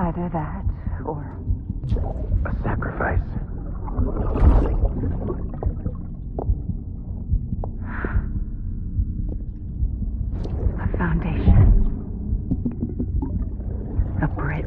Either that, or... a sacrifice. A foundation. A bridge.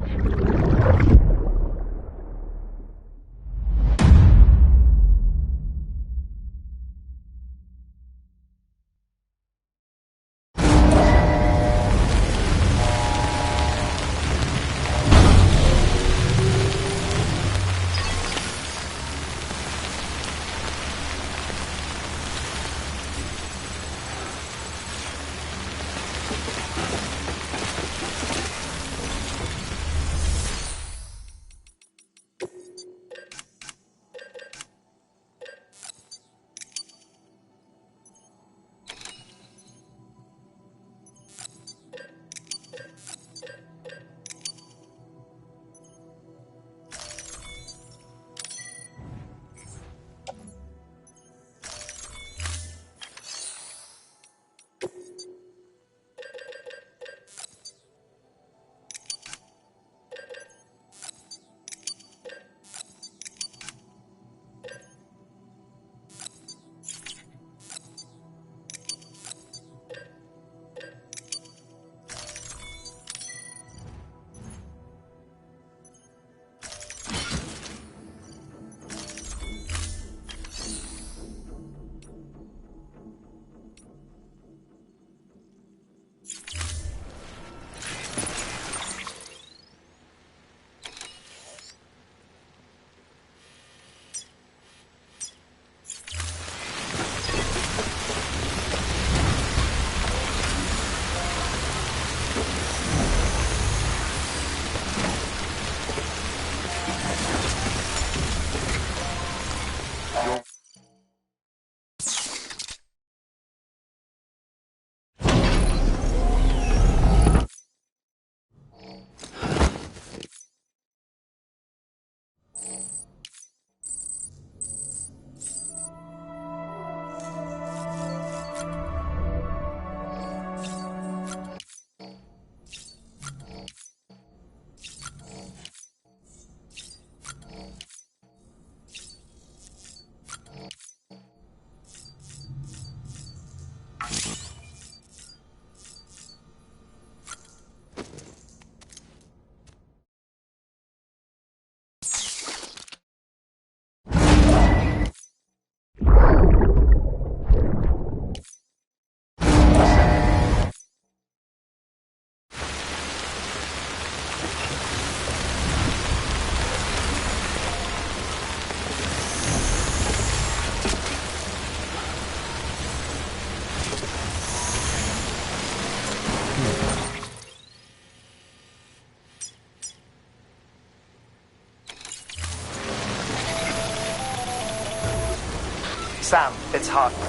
Sam, it's Hartman.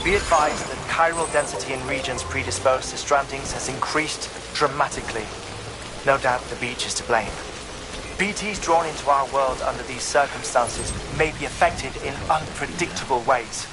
Be advised that chiral density in regions predisposed to strandings has increased dramatically. No doubt the beach is to blame. BTs drawn into our world under these circumstances may be affected in unpredictable ways.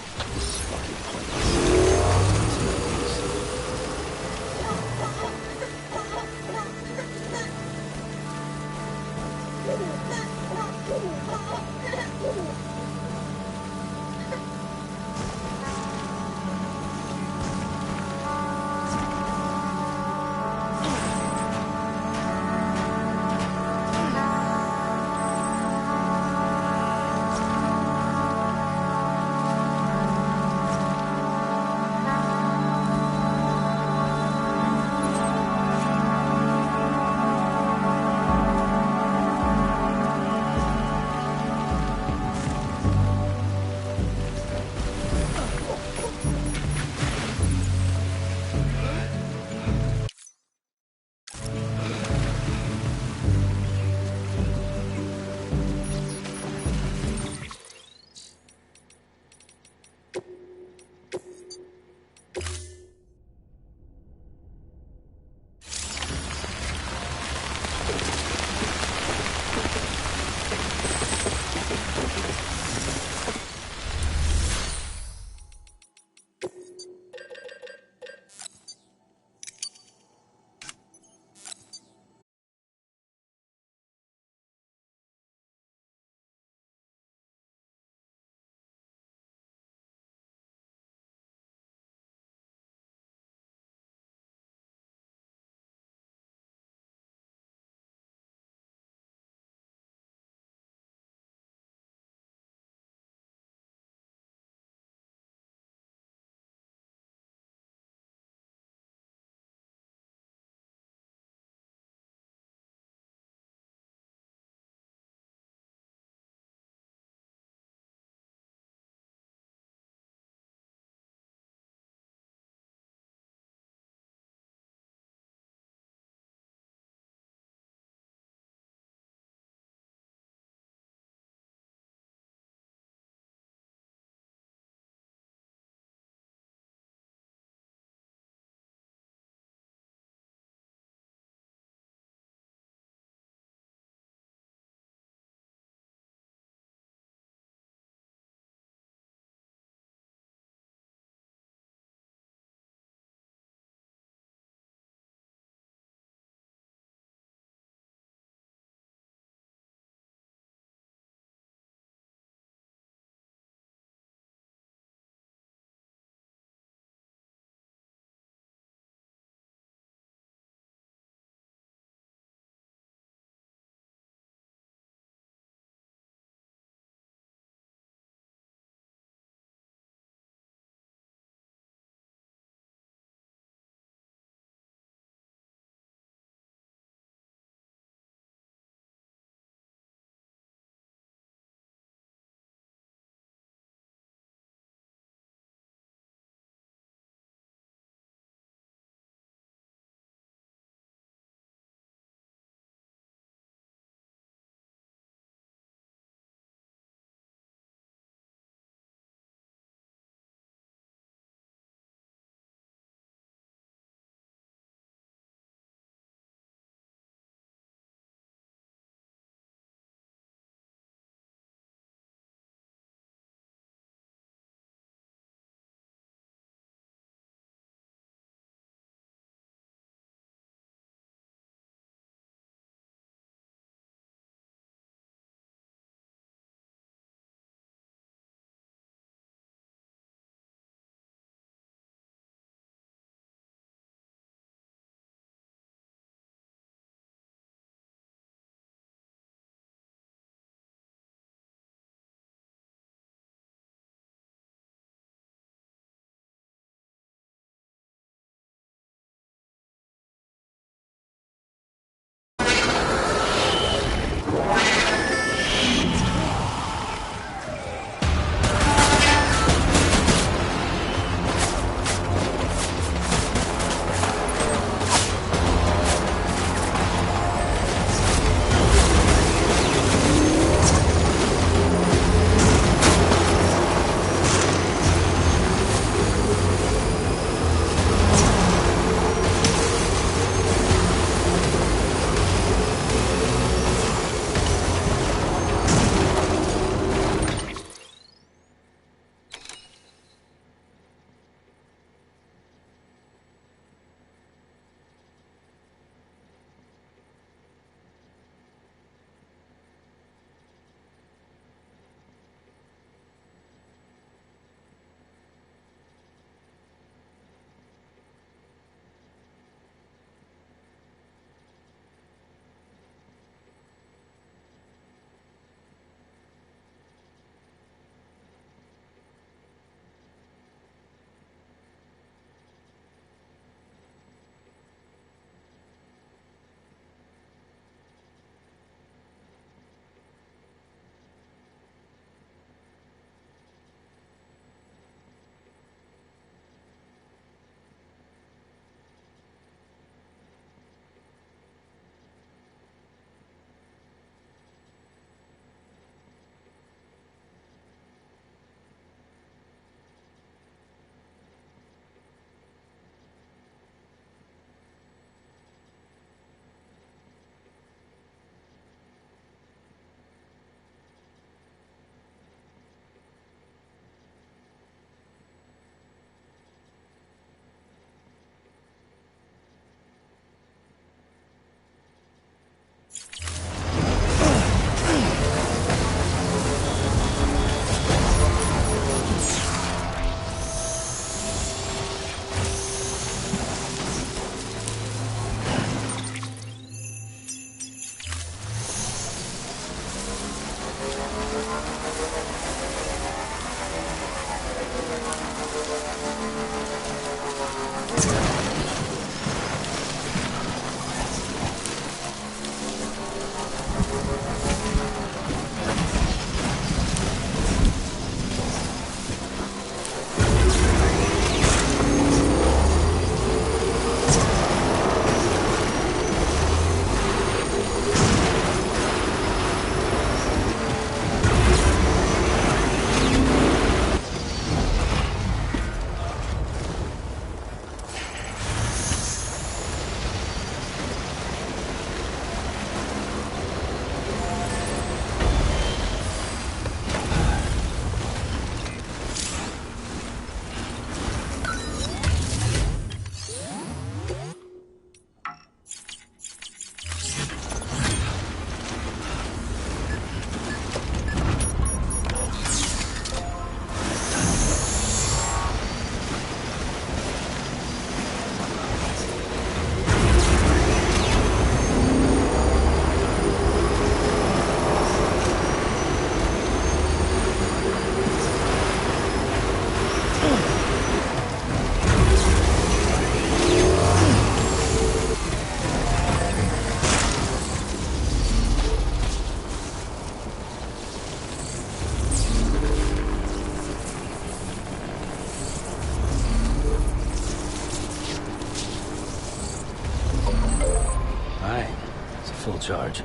full charge.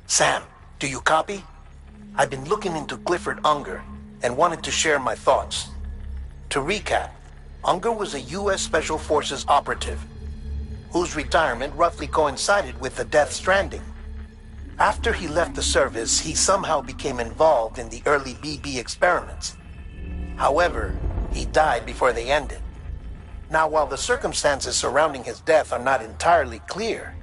Sam, do you copy? I've been looking into Clifford Unger and wanted to share my thoughts. To recap, Unger was a U.S. Special Forces operative whose retirement roughly coincided with the Death Stranding. After he left the service, he somehow became involved in the early BB experiments. However, he died before they ended. Now, while the circumstances surrounding his death are not entirely clear,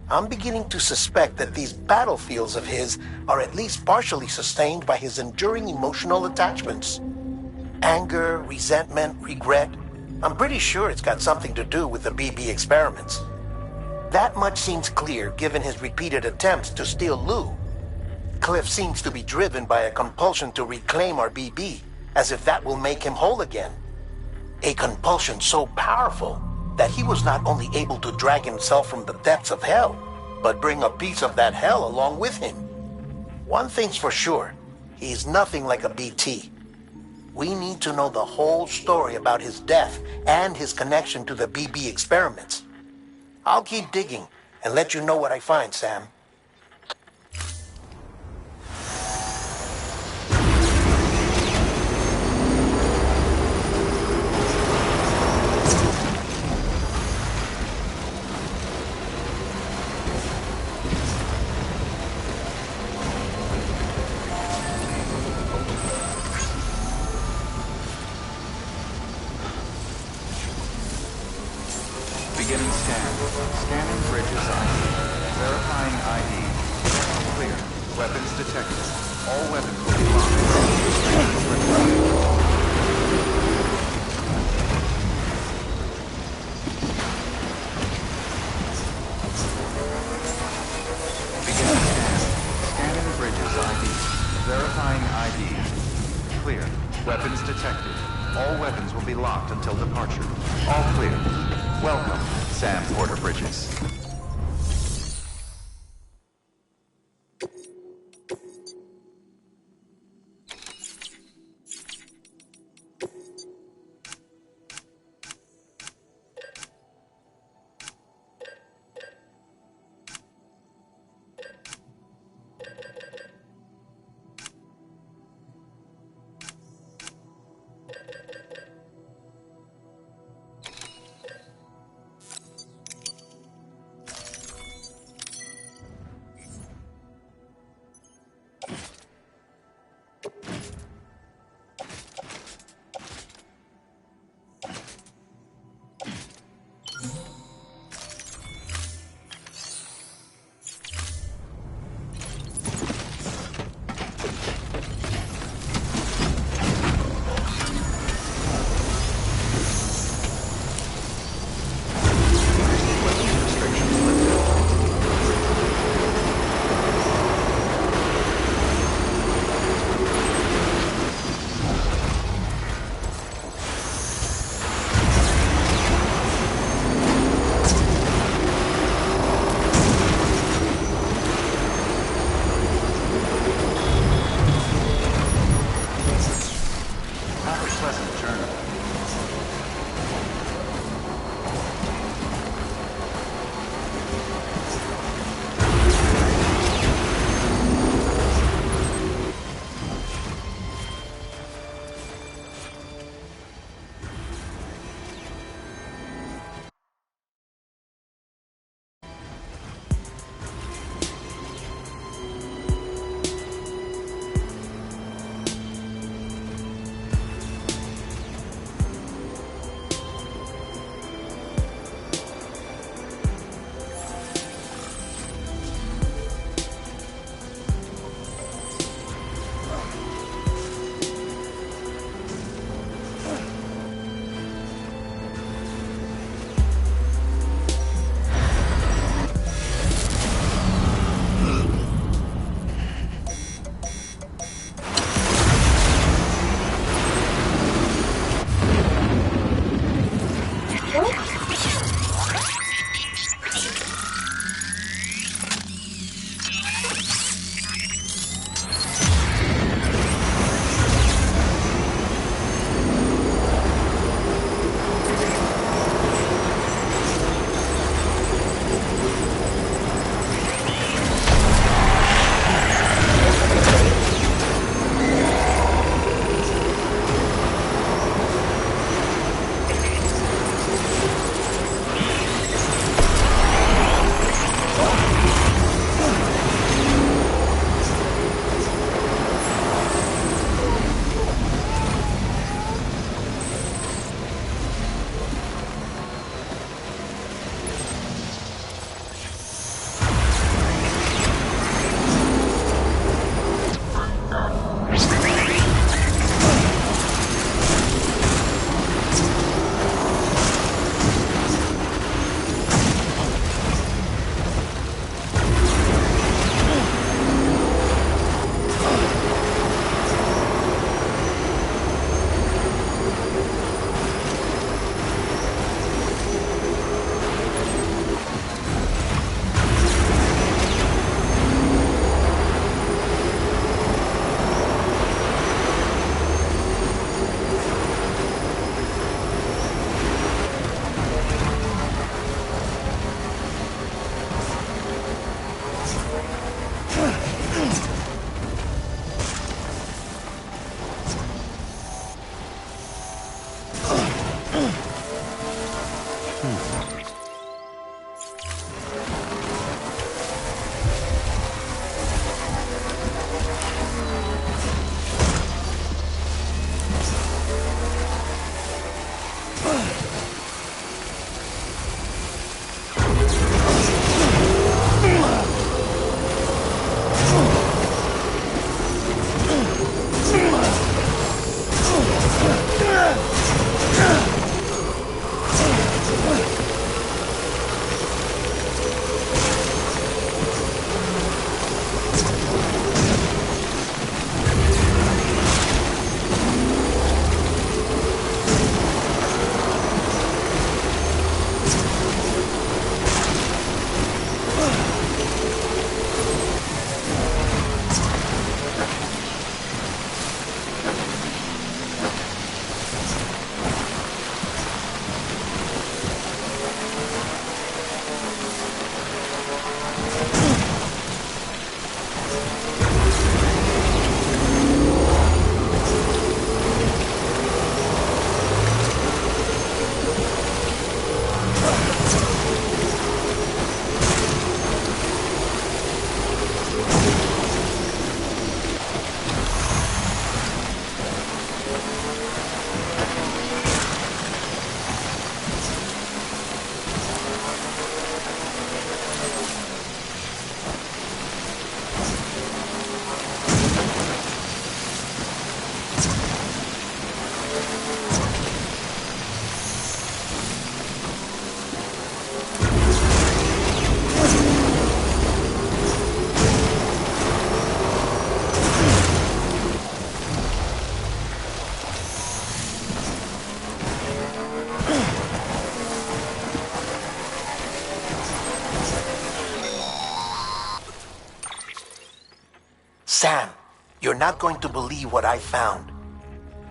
I'm beginning to suspect that these battlefields of his are at least partially sustained by his enduring emotional attachments. Anger, resentment, regret. I'm pretty sure it's got something to do with the BB experiments. That much seems clear given his repeated attempts to steal Lou. Cliff seems to be driven by a compulsion to reclaim our BB, as if that will make him whole again. A compulsion so powerful that he was not only able to drag himself from the depths of hell, but bring a piece of that hell along with him. One thing's for sure, he's nothing like a BT. We need to know the whole story about his death and his connection to the BB experiments. I'll keep digging and let you know what I find, Sam. Beginning scan. Scanning bridges ID. Verifying ID. Clear. Weapons detected. All weapons will be locked. Beginning scan. Scanning bridges ID. Verifying ID. Clear. Weapons detected. All weapons will be locked until departure. All clear. Welcome, Sam Porter Bridges. Sam, you're not going to believe what I found.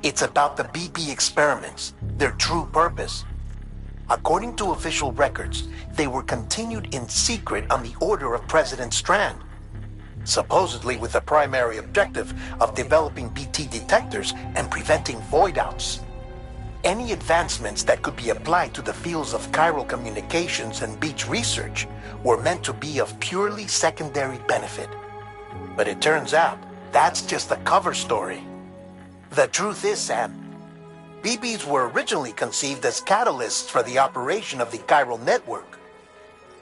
It's about the BP experiments, their true purpose. According to official records, they were continued in secret on the order of President Strand, supposedly with the primary objective of developing BT detectors and preventing void-outs. Any advancements that could be applied to the fields of chiral communications and beach research were meant to be of purely secondary benefit. But it turns out, that's just a cover story. The truth is, Sam, BBs were originally conceived as catalysts for the operation of the chiral network.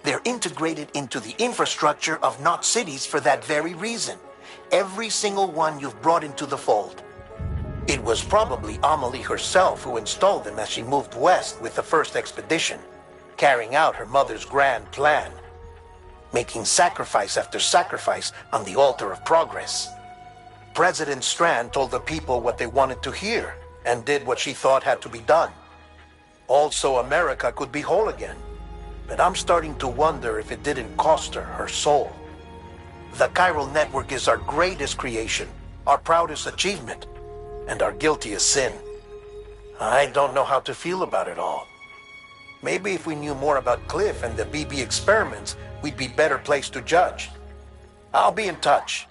They're integrated into the infrastructure of Knot cities for that very reason. Every single one you've brought into the fold. It was probably Amelie herself who installed them as she moved west with the first expedition, carrying out her mother's grand plan, making sacrifice after sacrifice on the altar of progress. President Strand told the people what they wanted to hear, and did what she thought had to be done. Also, America could be whole again. But I'm starting to wonder if it didn't cost her soul. The chiral network is our greatest creation, our proudest achievement, and our guiltiest sin. I don't know how to feel about it all. Maybe if we knew more about Cliff and the BB experiments, we'd be better placed to judge. I'll be in touch.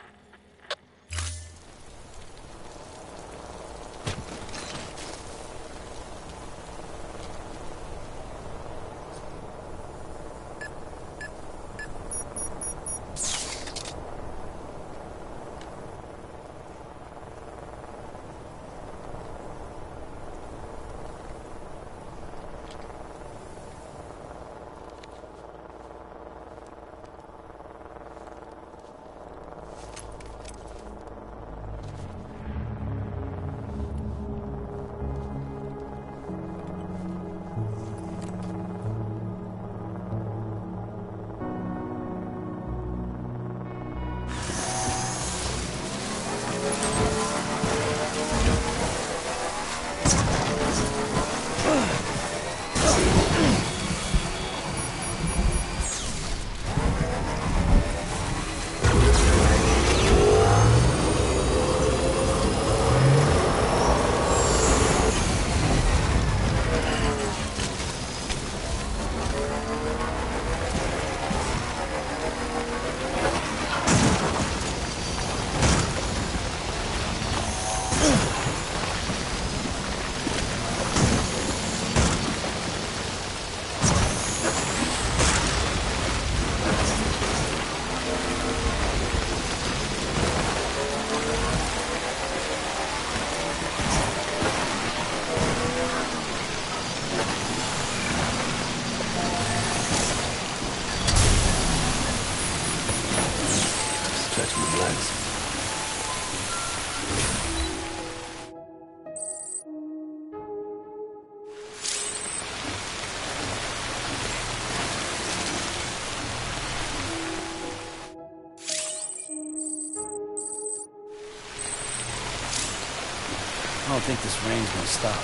don't think this rain's gonna stop.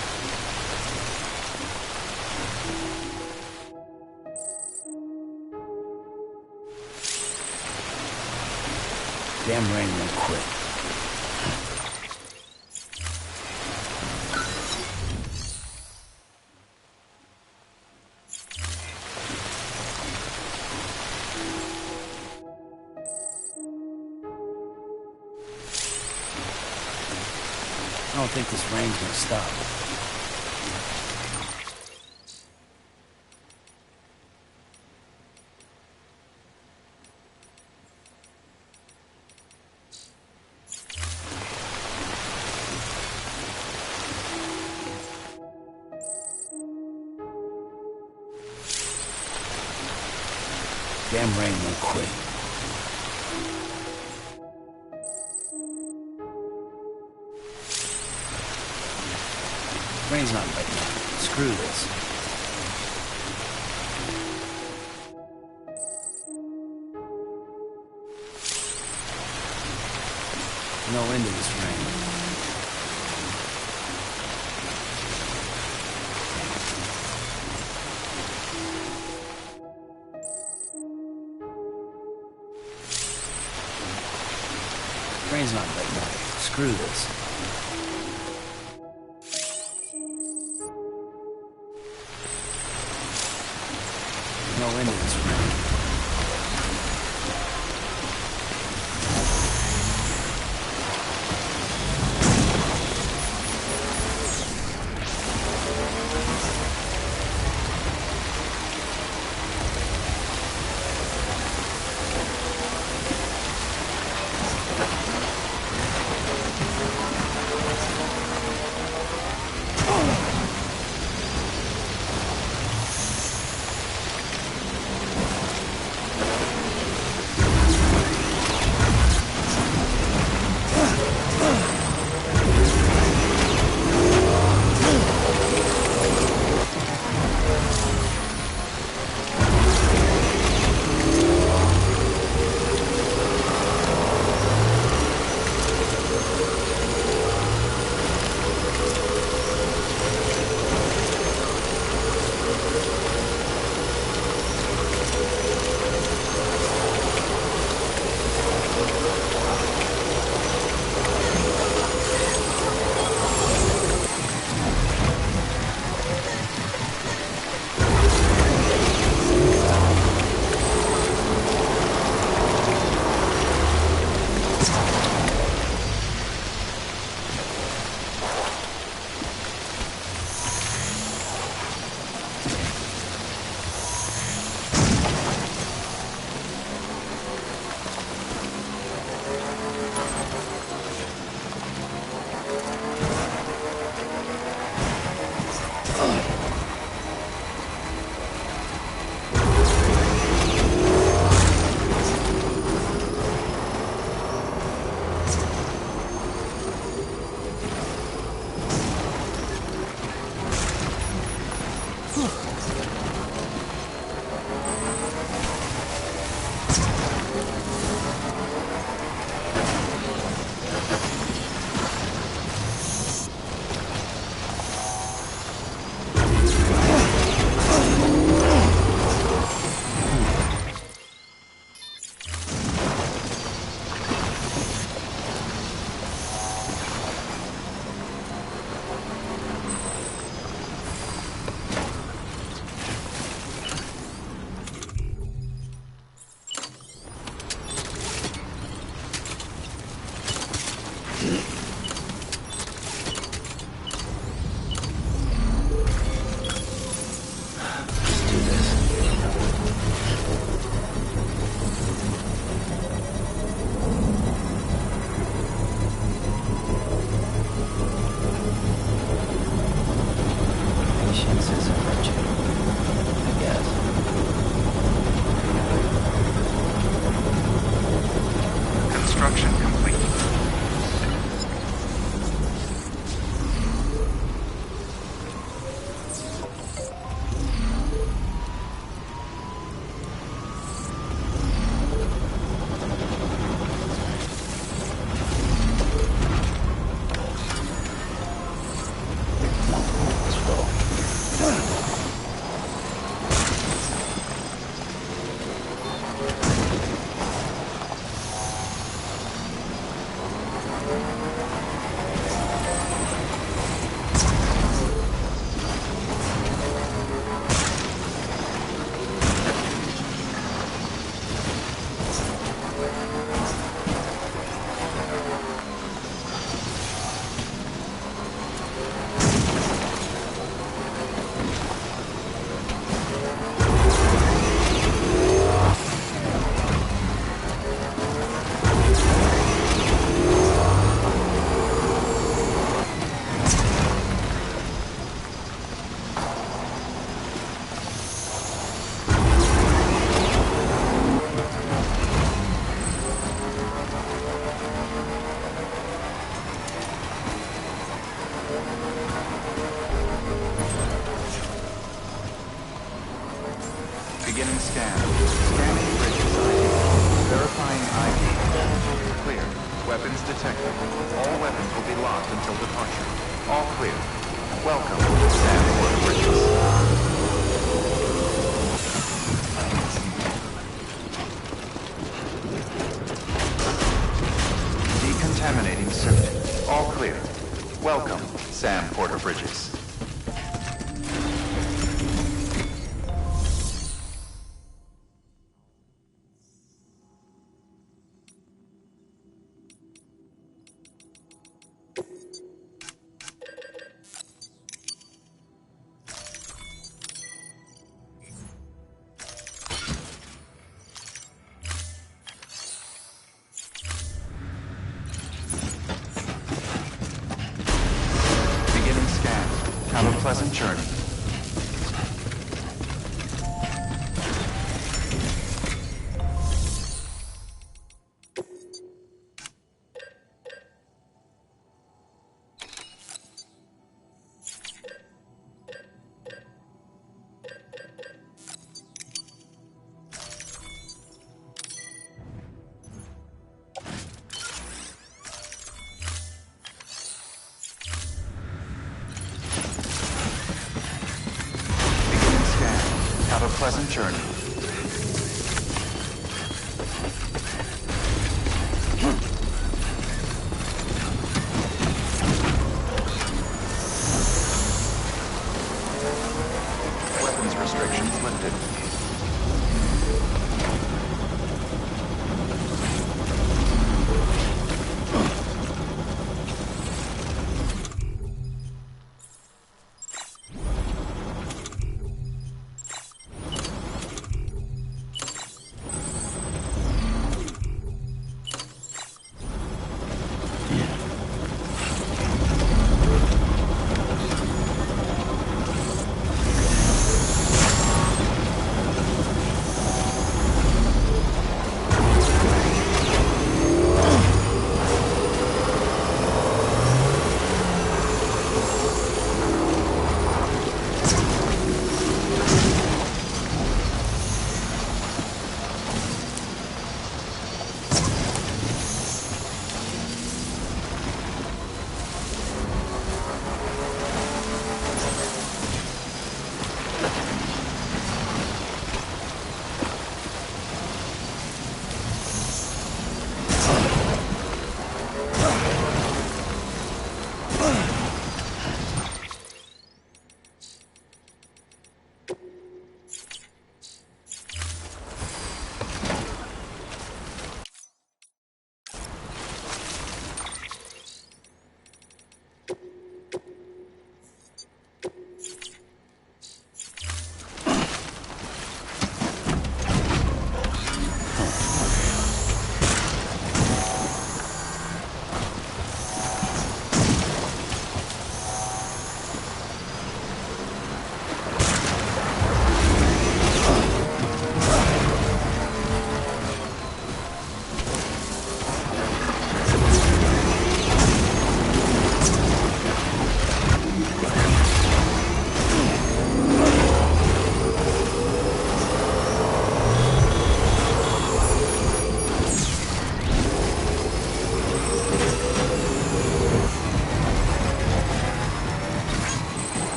Damn rain won't quit. I don't think this rain's gonna stop. Damn rain won't quit. Rain's not letting up. Screw this. No end to this rain. Rain's not letting up. Screw this. No end to this rain. Beginning scan. Scanning bridges ID. Verifying ID. Clear. Weapons detected. All weapons will be locked until departure. All clear. Welcome, Sanford Bridges. Decontaminating suit. All clear. Welcome, Sam Porter Bridges. Have a pleasant journey. Have a pleasant journey. Weapons restrictions lifted.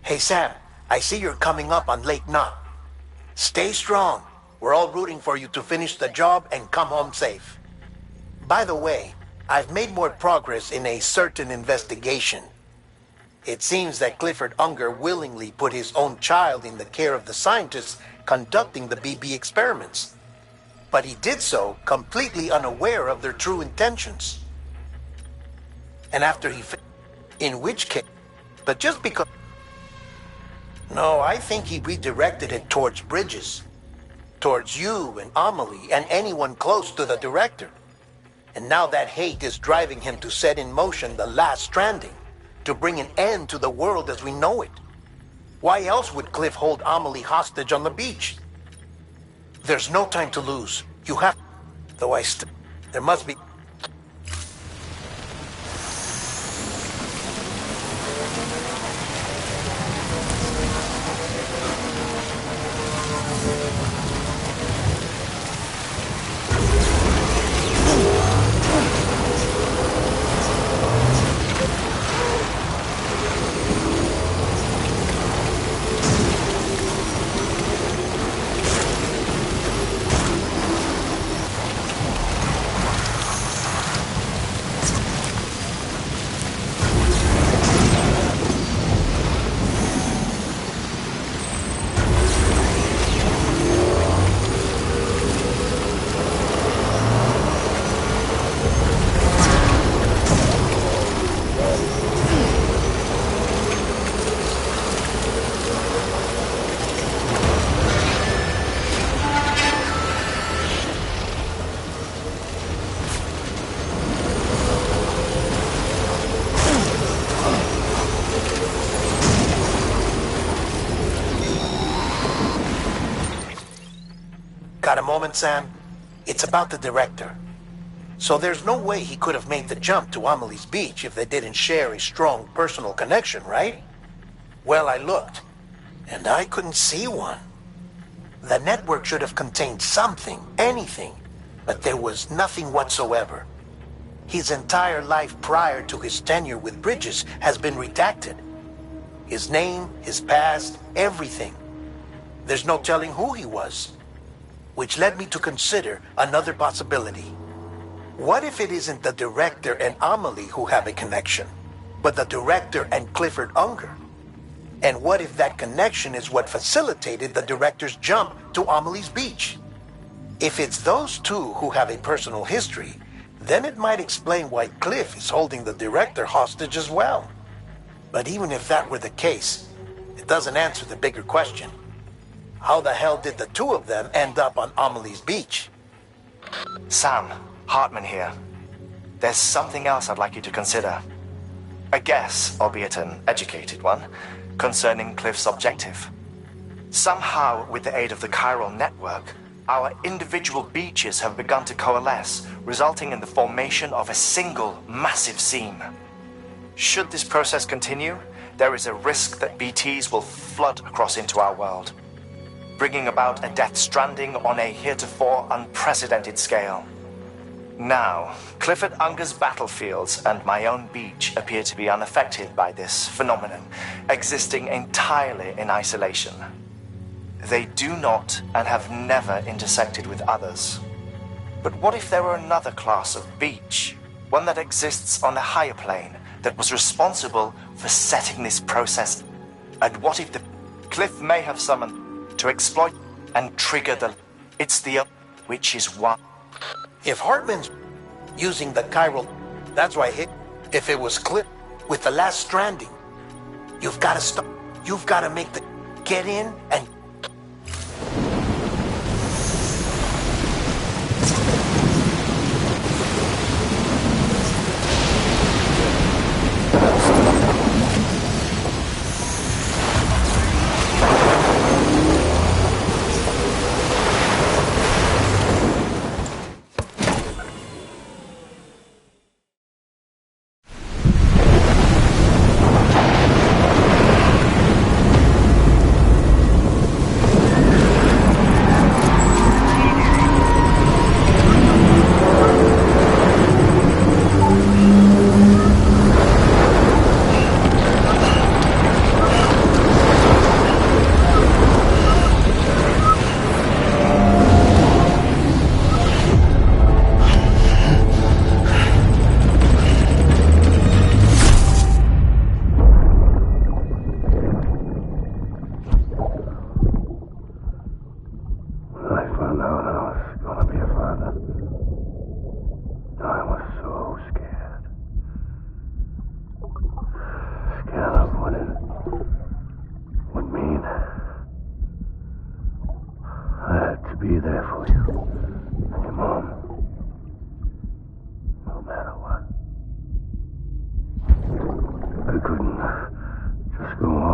Hey Sam, I see you're coming up on Lake Knot. Stay strong. We're all rooting for you to finish the job and come home safe. By the way, I've made more progress in a certain investigation. It seems that Clifford Unger willingly put his own child in the care of the scientists conducting the BB experiments. But he did so completely unaware of their true intentions. And after in which case, but just because... No, I think he redirected it towards Bridges. Towards you and Amelie and anyone close to the director. And now that hate is driving him to set in motion the last Stranding, to bring an end to the world as we know it. Why else would Cliff hold Amelie hostage on the beach? There's no time to lose. You have... Though there must be... Got a moment, Sam? It's about the director. So there's no way he could have made the jump to Amelie's beach if they didn't share a strong personal connection, right? Well, I looked, and I couldn't see one. The network should have contained something, anything, but there was nothing whatsoever. His entire life prior to his tenure with Bridges has been redacted. His name, his past, everything. There's no telling who he was. Which led me to consider another possibility. What if it isn't the director and Amelie who have a connection, but the director and Clifford Unger? And what if that connection is what facilitated the director's jump to Amelie's beach? If it's those two who have a personal history, then it might explain why Cliff is holding the director hostage as well. But even if that were the case, it doesn't answer the bigger question. How the hell did the two of them end up on Amelie's beach? Sam, Hartman here. There's something else I'd like you to consider. A guess, albeit an educated one, concerning Cliff's objective. Somehow, with the aid of the chiral network, our individual beaches have begun to coalesce, resulting in the formation of a single massive seam. Should this process continue, there is a risk that BTs will flood across into our world, bringing about a death stranding on a heretofore unprecedented scale. Now, Clifford Unger's battlefields and my own beach appear to be unaffected by this phenomenon, existing entirely in isolation. They do not and have never intersected with others. But what if there were another class of beach, one that exists on a higher plane, that was responsible for setting this process? And what if the Cliff may have summoned to exploit and trigger it's the which is one. If Hartman's using the chiral, that's why if it was Cliff with the last Stranding, you've got to stop. You've got to make the get in and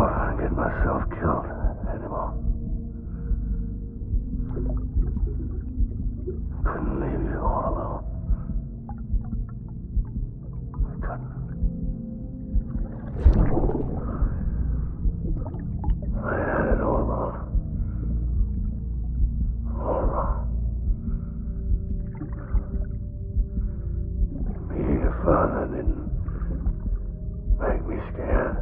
want to get myself killed anymore. Couldn't leave you all alone. I couldn't. I had it all wrong. All wrong. Being a father didn't make me scared.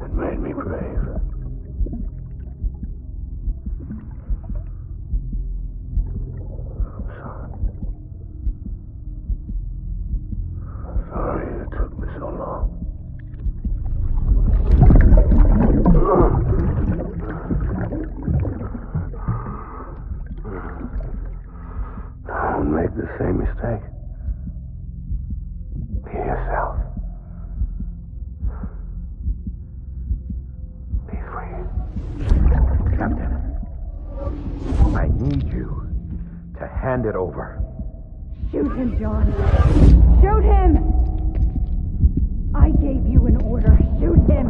It made me brave. I'm sorry. I'm sorry it took me so long. Don't make the same mistake. Be yourself. Be free. Captain, I need you to hand it over. Shoot him, John. Shoot him! I gave you an order. Shoot him!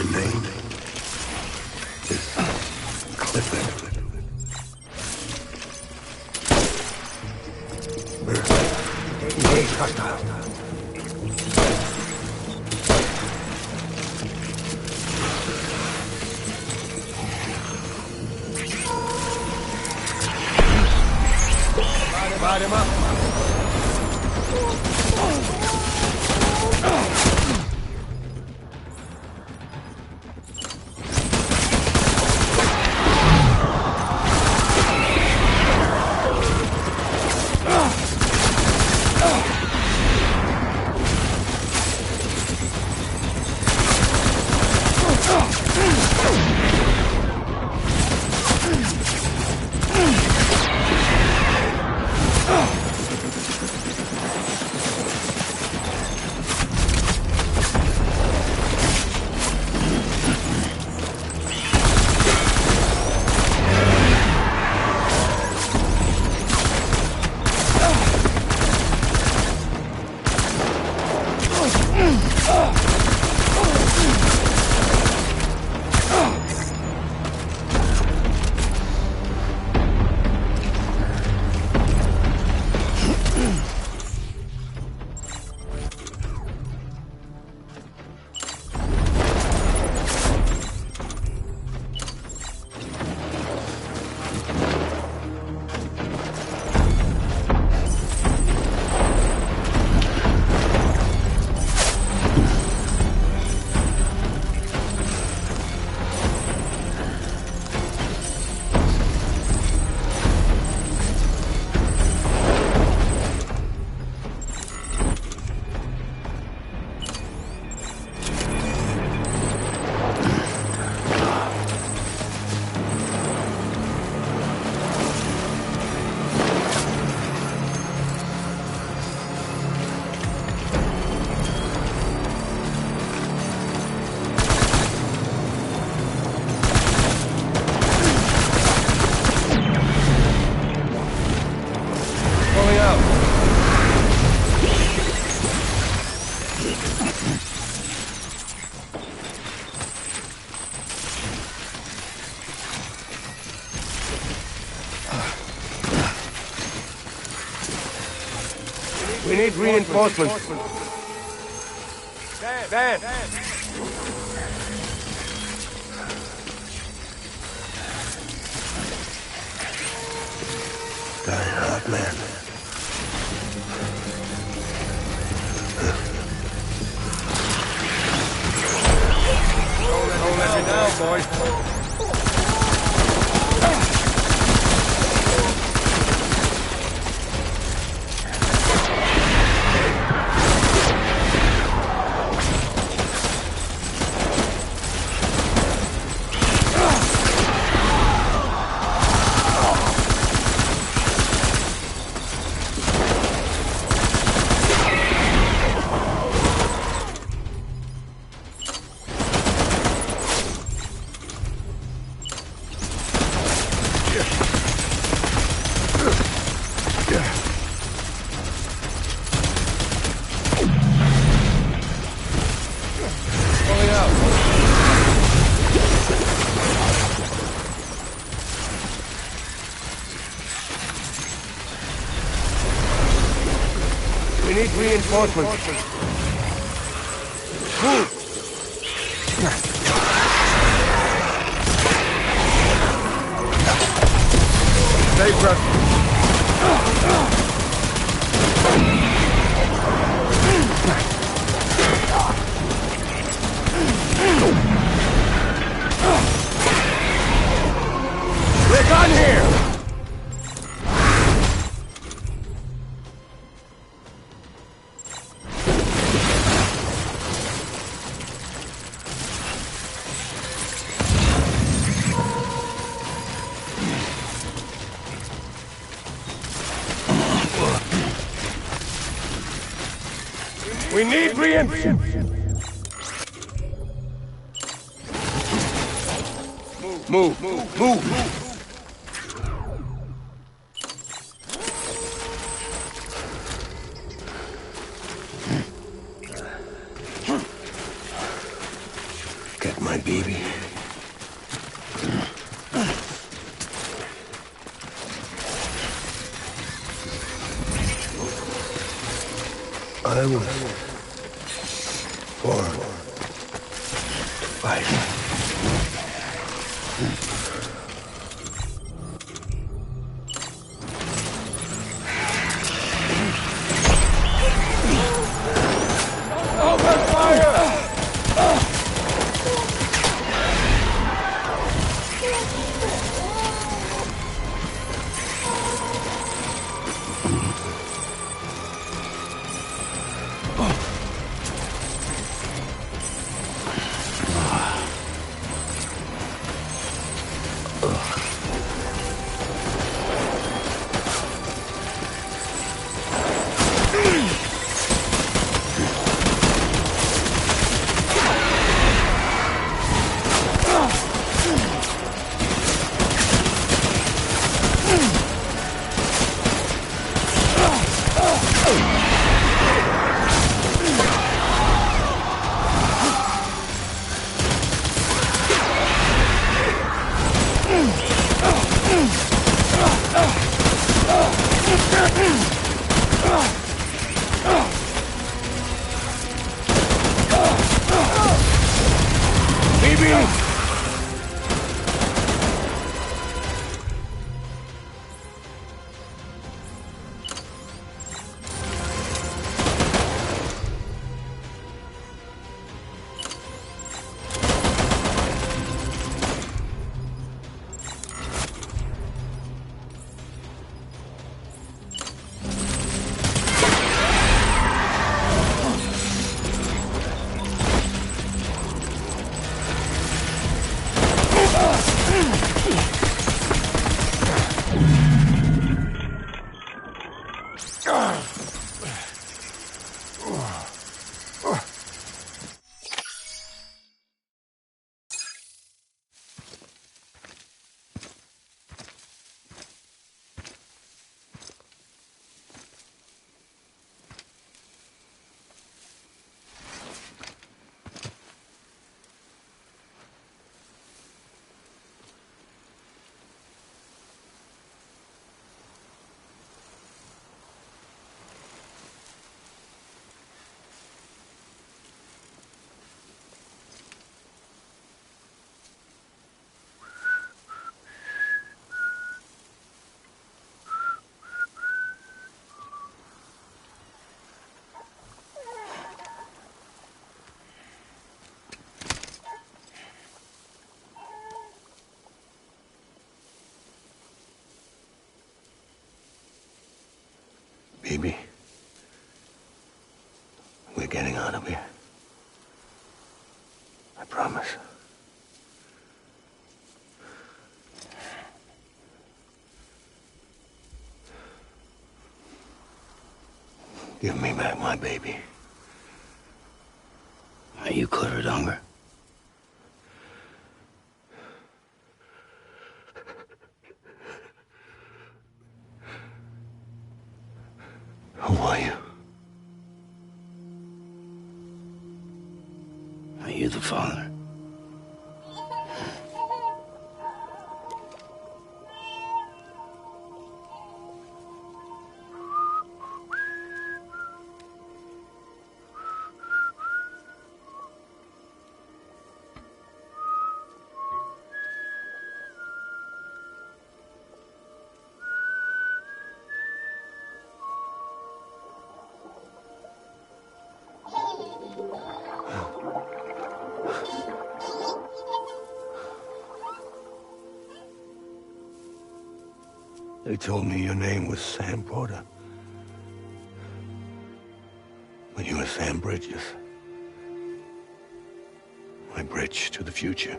My name is Clifford. Engage hostile. Light him up. We need reinforcements. Dan! Die hard, man. Don't let me down, boys. We need reinforcements. Move! Stay pressed. We're done here! We need reinforcements. Move. Get my my baby. I was born to fight. Baby, we're getting out of here. I promise. Give me back my baby. Are you Clifford Unger? Who are you? Are you the father? They told me your name was Sam Porter. But you were Sam Bridges. My bridge to the future.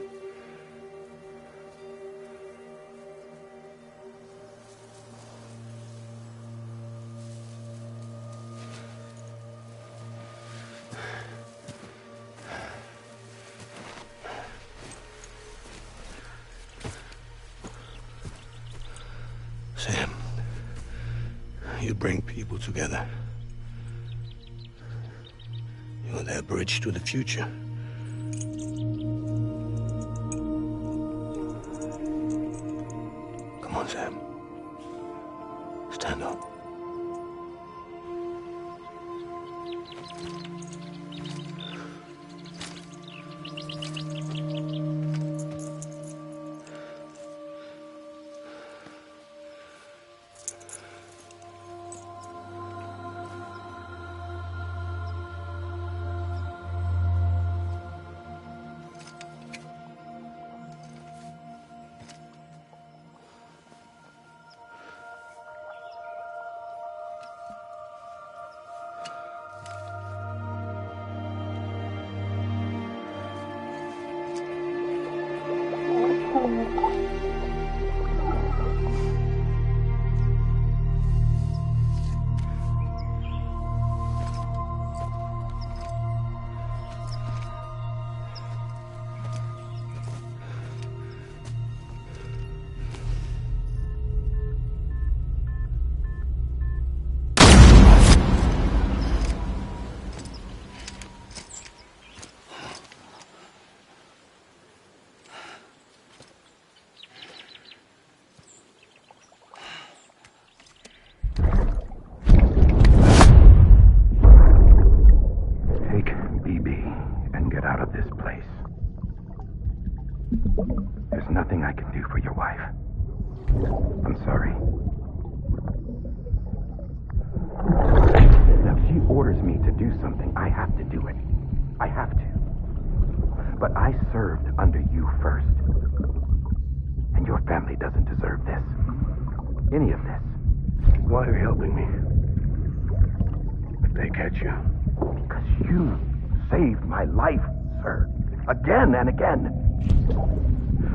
Sam, you bring people together. You're their bridge to the future. Sam. Stand up. There's nothing I can do for your wife. I'm sorry. Now, if she orders me to do something, I have to do it. I have to. But I served under you first. And your family doesn't deserve this. Any of this. Why are you helping me? If they catch you. Because you saved my life, sir. Again and again.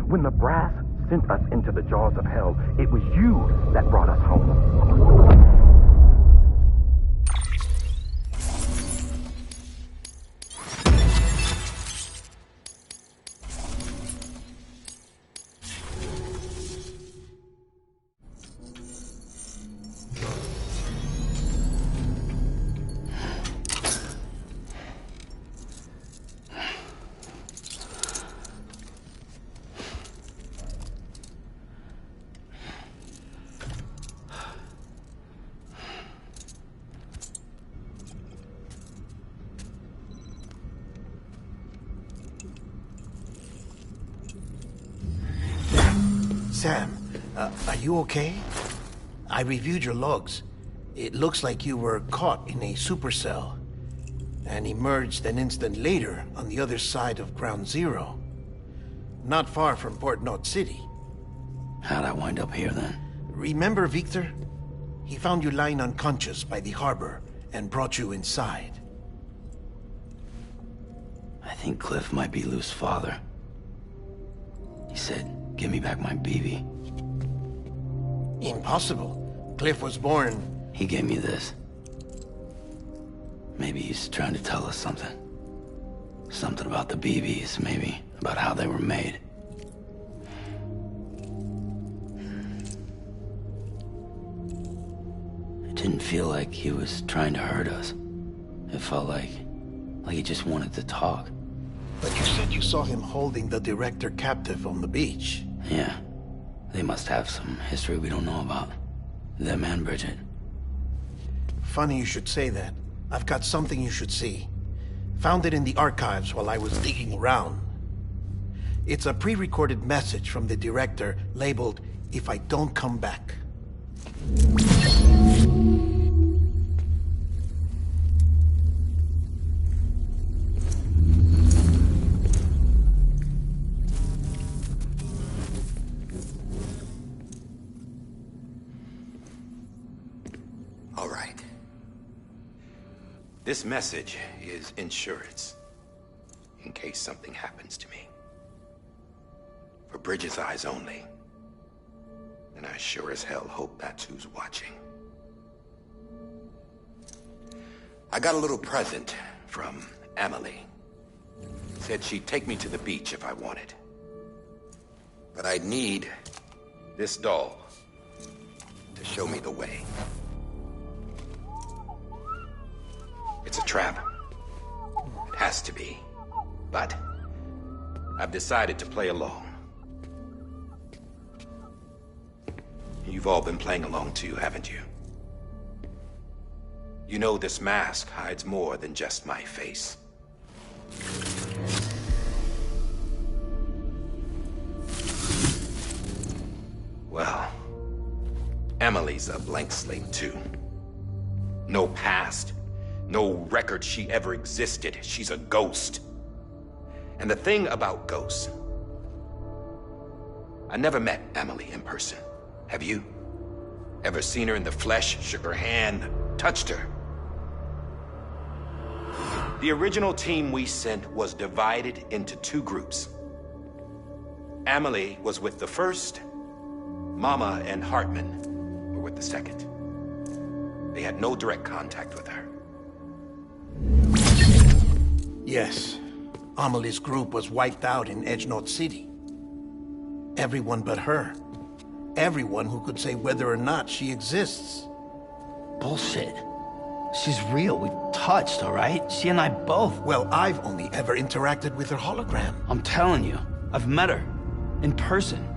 When the brass sent us into the jaws of hell, it was you that brought us home. Sam, are you okay? I reviewed your logs. It looks like you were caught in a supercell and emerged an instant later on the other side of Ground Zero. Not far from Port Knot City. How'd I wind up here then? Remember Victor? He found you lying unconscious by the harbor and brought you inside. I think Cliff might be Lou's father. He said, "Give me back my BB." Impossible. Cliff was born... He gave me this. Maybe he's trying to tell us something. Something about the BBs, maybe. About how they were made. It didn't feel like he was trying to hurt us. It felt like he just wanted to talk. But you said you saw him holding the director captive on the beach. Yeah. They must have some history we don't know about. Them and Bridget. Funny you should say that. I've got something you should see. Found it in the archives while I was digging around. It's a pre-recorded message from the director labeled, "If I don't come back." All right. This message is insurance. In case something happens to me. For Bridget's eyes only. And I sure as hell hope that's who's watching. I got a little present from Emily. Said she'd take me to the beach if I wanted. But I'd need this doll to show me the way. It's a trap. It has to be. But I've decided to play along. You've all been playing along too, haven't you? You know this mask hides more than just my face. Well, Emily's a blank slate too. No past, no record she ever existed. She's a ghost. And the thing about ghosts, I never met Emily in person. Have you? Ever seen her in the flesh, shook her hand, touched her? The original team we sent was divided into two groups. Emily was with the first. Mama and Hartman were with the second. They had no direct contact with her. Yes. Amelie's group was wiped out in Edgenorth City. Everyone but her. Everyone who could say whether or not she exists. Bullshit. She's real. We touched, all right? She and I both. Well, I've only ever interacted with her hologram. I'm telling you, I've met her. In person.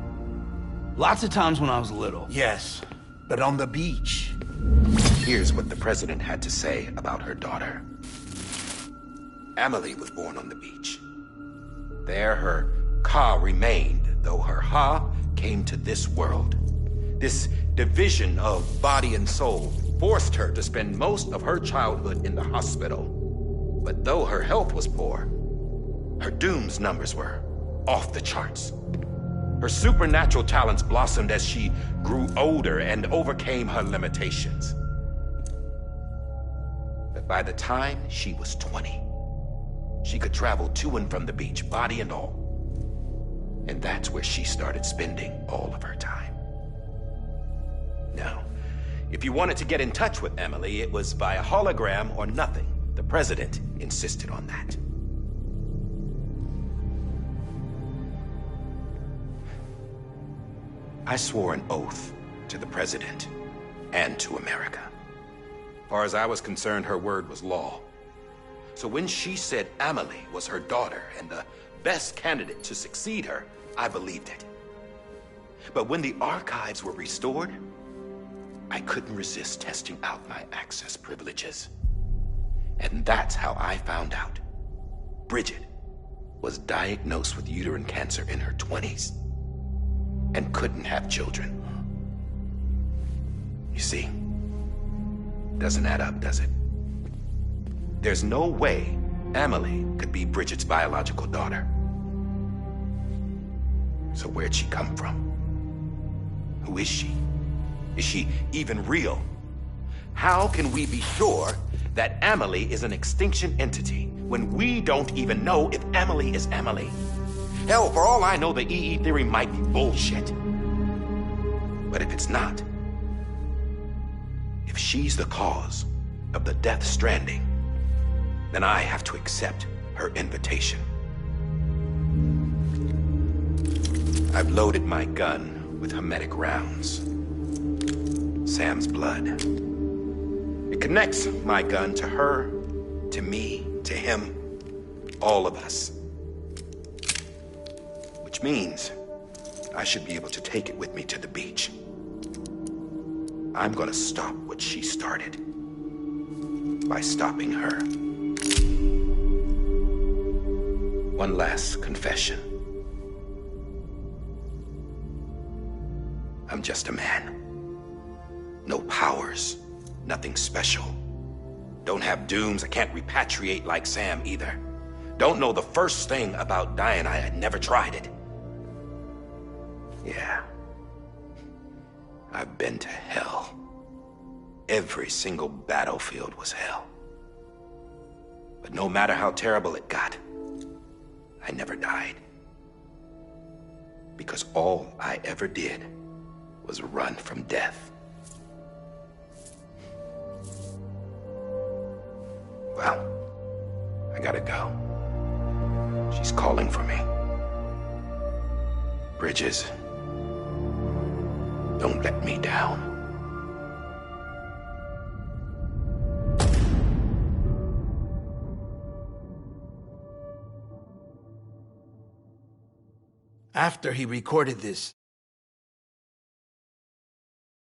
Lots of times when I was little. Yes, but on the beach. Here's what the president had to say about her daughter. Emily was born on the beach. There her Ka remained, though her Ha came to this world. This division of body and soul forced her to spend most of her childhood in the hospital. But though her health was poor, her Doom's numbers were off the charts. Her supernatural talents blossomed as she grew older and overcame her limitations. But by the time she was 20, she could travel to and from the beach, body and all. And that's where she started spending all of her time. Now, if you wanted to get in touch with Emily, it was via hologram or nothing. The president insisted on that. I swore an oath to the president and to America. As far as I was concerned, her word was law. So when she said Emily was her daughter and the best candidate to succeed her, I believed it. But when the archives were restored, I couldn't resist testing out my access privileges. And that's how I found out. Bridget was diagnosed with uterine cancer in her 20s and couldn't have children. You see, doesn't add up, does it? There's no way Emily could be Bridget's biological daughter. So where'd she come from? Who is she? Is she even real? How can we be sure that Emily is an extinction entity when we don't even know if Emily is Emily? Hell, for all I know, the EE theory might be bullshit. But if it's not, if she's the cause of the death stranding, then I have to accept her invitation. I've loaded my gun with hermetic rounds. Sam's blood. It connects my gun to her, to me, to him, all of us. Which means I should be able to take it with me to the beach. I'm gonna stop what she started by stopping her. One last confession. I'm just a man. No powers, nothing special. Don't have dooms, I can't repatriate like Sam either. Don't know the first thing about dying, I had never tried it. Yeah. I've been to hell. Every single battlefield was hell. But no matter how terrible it got, I never died. Because all I ever did was run from death. Well, I gotta go. She's calling for me. Bridges, don't let me down. After he recorded this,